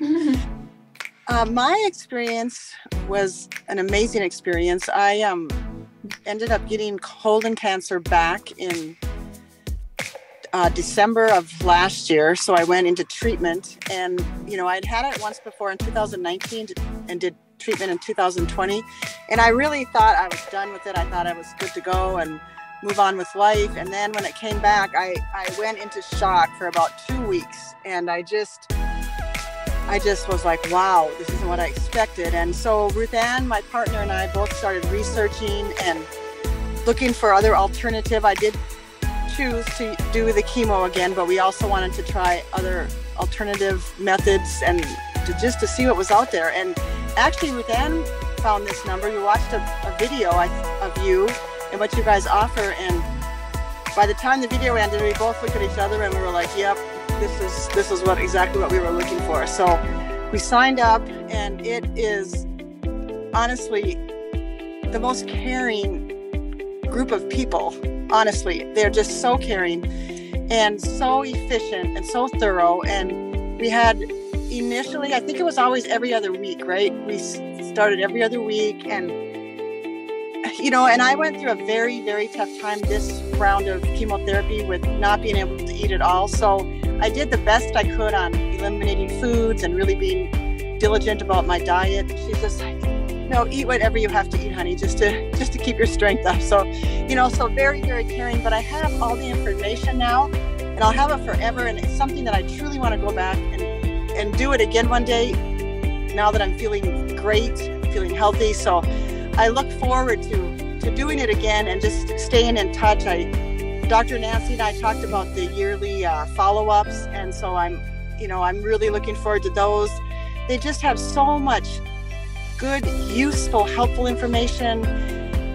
My experience was an amazing experience. I ended up getting colon cancer back in December of last year. So I went into treatment, and, I'd had it once before in 2019 and did treatment in 2020. And I really thought I was done with it. I thought I was good to go and move on with life. And then when it came back, I went into shock for about 2 weeks. And I just was like, wow, this isn't what I expected. And so Ruth Ann, my partner, and I both started researching and looking for other alternative. I did choose to do the chemo again, but we also wanted to try other alternative methods and to see what was out there. And actually, Ruth Ann found this number. We watched a video of you and what you guys offer. And by the time the video ended, we both looked at each other and we were like, yep, this is exactly what we were looking for. So we signed up, and it is honestly the most caring group of people. Honestly, they're just so caring and so efficient and so thorough. And we had initially, I think it was always every other week, right? We started every other week, and and I went through a very, very tough time this round of chemotherapy with not being able to eat at all. So I did the best I could on eliminating foods and really being diligent about my diet. She's just like, no, eat whatever you have to eat, honey, just to keep your strength up. So, so very, very caring. But I have all the information now, and I'll have it forever. And it's something that I truly want to go back and do it again one day, now that I'm feeling great, feeling healthy. So I look forward to doing it again and just staying in touch. Dr. Nancy and I talked about the yearly follow-ups, and so I'm really looking forward to those. They just have so much good, useful, helpful information,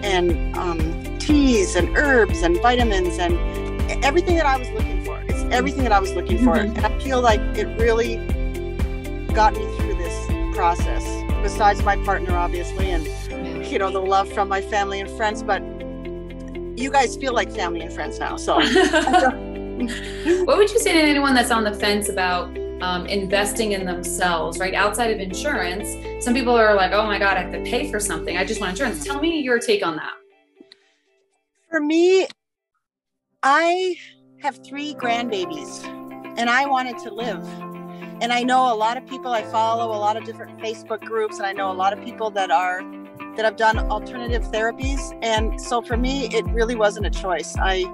and teas and herbs and vitamins and everything that I was looking for. It's everything that I was looking for. And I feel like it really got me through this process, besides my partner, obviously, and the love from my family and friends. But you guys feel like family and friends now. So what would you say to anyone that's on the fence about investing in themselves, right? Outside of insurance, some people are like, oh my God, I have to pay for something. I just want insurance. Tell me your take on that. For me, I have 3 grandbabies, and I wanted to live. And I know a lot of people, I follow a lot of different Facebook groups, and I know a lot of people that have done alternative therapies. And so for me, it really wasn't a choice. I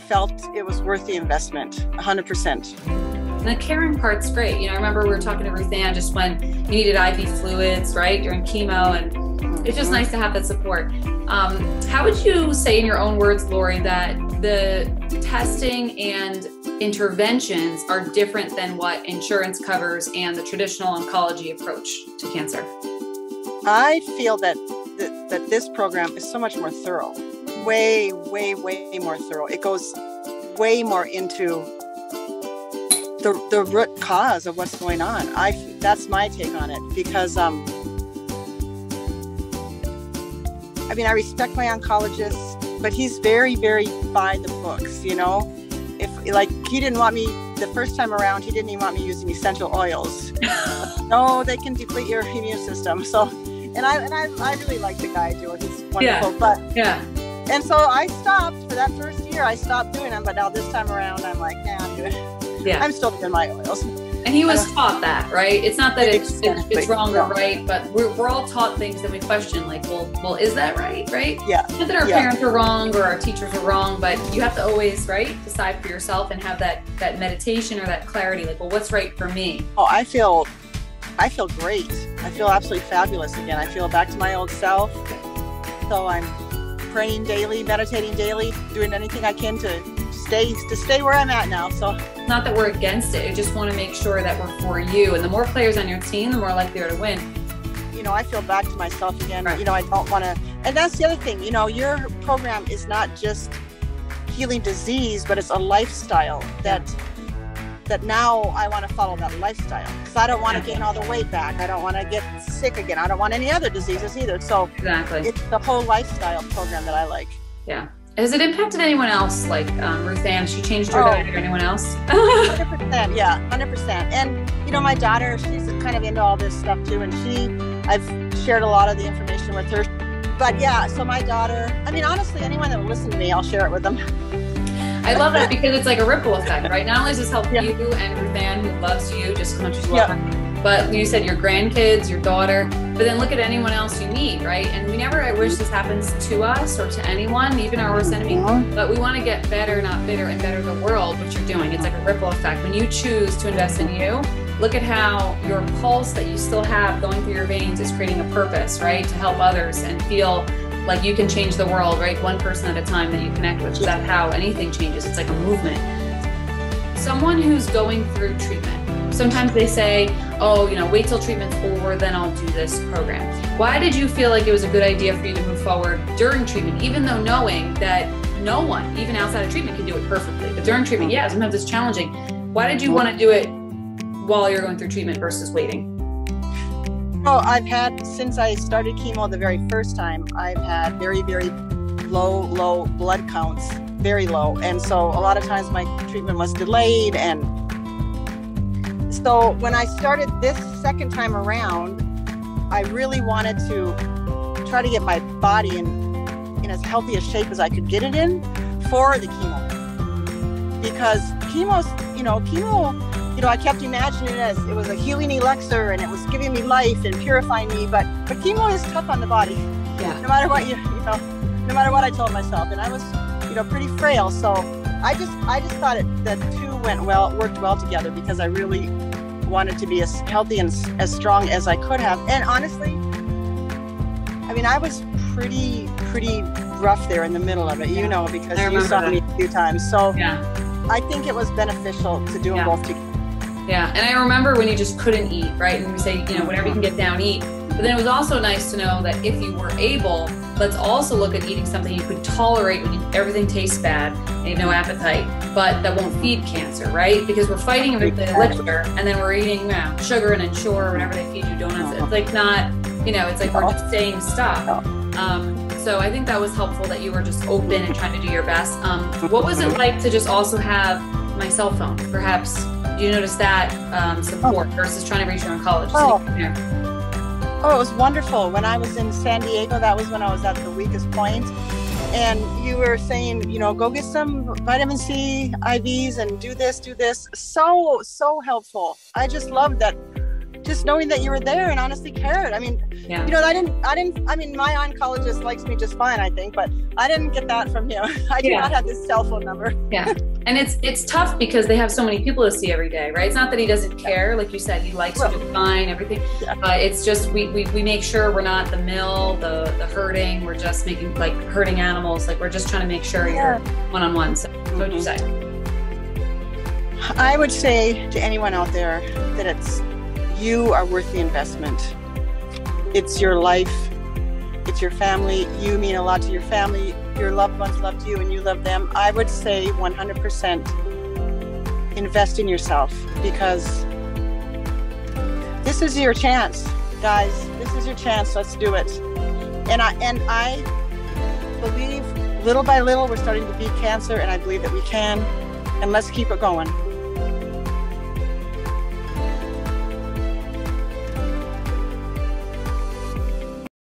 felt it was worth the investment, 100%. And the caring part's great. I remember we were talking to Ruth Ann just when you needed IV fluids, right, during chemo, and it's just nice to have that support. How would you say, in your own words, Laurie, that the testing and interventions are different than what insurance covers and the traditional oncology approach to cancer? I feel that this program is so much more thorough, way, way, way more thorough. It goes way more into the root cause of what's going on. That's my take on it, because I I respect my oncologist, but he's very, very by the books. If he didn't want me the first time around, he didn't even want me using essential oils. No, they can deplete your immune system. So, and I really like the guy, Joe. He's wonderful. And so I stopped for that first year. I stopped doing them, but now this time around, I'm like, nah, I'm doing. I'm still doing my oils. And he was taught that, right? It's not that it's wrong or right, but we're all taught things that we question, like, well, is that right? Yeah. Not that our parents are wrong or our teachers are wrong, but you have to always, decide for yourself and have that meditation or that clarity, like, well, what's right for me? Oh, I feel great. I feel absolutely fabulous again. I feel back to my old self. So I'm praying daily, meditating daily, doing anything I can to stay where I'm at now. So not that we're against it. I just want to make sure that we're for you. And the more players on your team, the more likely you are to win. I feel back to myself again. Right. I don't want to, and that's the other thing, your program is not just healing disease, but it's a lifestyle that now I want to follow that lifestyle, because I don't want to gain all the weight back. I don't want to get sick again. I don't want any other diseases either. So exactly, it's the whole lifestyle program that I like. Yeah. Has it impacted anyone else? Like Ruth Ann, she changed her diet, or anyone else? 100%, yeah, 100%. And you know, my daughter, she's kind of into all this stuff too, and I've shared a lot of the information with her. But yeah, so my daughter, I mean, honestly, anyone that will listen to me, I'll share it with them. I love that because it's like a ripple effect, right? Not only does this help you and Ruth Ann, who loves you just as much as you love her, but you said your grandkids, your daughter, but then look at anyone else you meet, right? And we never, I wish this happens to us or to anyone, even our worst enemy, but we want to get better, not bitter, and better the world, which you're doing. It's like a ripple effect. When you choose to invest in you, look at how your pulse that you still have going through your veins is creating a purpose, right? To help others and feel like you can change the world, right? One person at a time that you connect with. That's how anything changes. It's like a movement. Someone who's going through treatment, sometimes they say, oh, you know, wait till treatment's over, then I'll do this program. Why did you feel like it was a good idea for you to move forward during treatment, even though knowing that no one, even outside of treatment, can do it perfectly? But during treatment, yeah, sometimes it's challenging. Why did you want to do it while you're going through treatment versus waiting? Well, I've had, since I started chemo the very first time, I've had very, very low blood counts, very low. And so a lot of times my treatment was delayed. And so when I started this second time around, I really wanted to try to get my body in as healthy a shape as I could get it in for the chemo. Because chemo, I kept imagining it as it was a healing elixir and it was giving me life and purifying me, but chemo is tough on the body. Yeah. No matter what no matter what I told myself, and I was, pretty frail. So I just thought that two worked well together, because I really wanted to be as healthy and as strong as I could have. And honestly, I mean, I was pretty rough there in the middle of it, because you saw me a few times. So I think it was beneficial to do them both together. Yeah, and I remember when you just couldn't eat, right? And we say, whenever you can get down, eat. But then it was also nice to know that if you were able, let's also look at eating something you could tolerate when everything tastes bad and you have no appetite, but that won't feed cancer, right? Because we're fighting with the elixir, and then we're eating sugar and Ensure or whatever they feed you, donuts. It's like not, it's like we're just saying stop. So I think that was helpful that you were just open and trying to do your best. What was it like to just also have my cell phone? Perhaps you notice that support versus trying to reach your oncologist? Oh, it was wonderful. When I was in San Diego, that was when I was at the weakest point. And you were saying, go get some vitamin C IVs and do this. So helpful. I just loved that. Just knowing that you were there and honestly cared. I mean, I mean, my oncologist likes me just fine, I think, but I didn't get that from him. I did not have his cell phone number. Yeah. And it's tough because they have so many people to see every day, right? It's not that he doesn't care. Like you said, he likes you to be fine, everything. But it's just, we make sure we're not the mill, the hurting. We're just making, like, hurting animals. Like, we're just trying to make sure you're one-on-one. So what would you say? I would say to anyone out there that you are worth the investment. It's your life. It's your family. You mean a lot to your family. Your loved ones loved you and you love them. I would say 100% invest in yourself, because this is your chance, guys. This is your chance. Let's do it. And I believe little by little we're starting to beat cancer, and I believe that we can. And let's keep it going.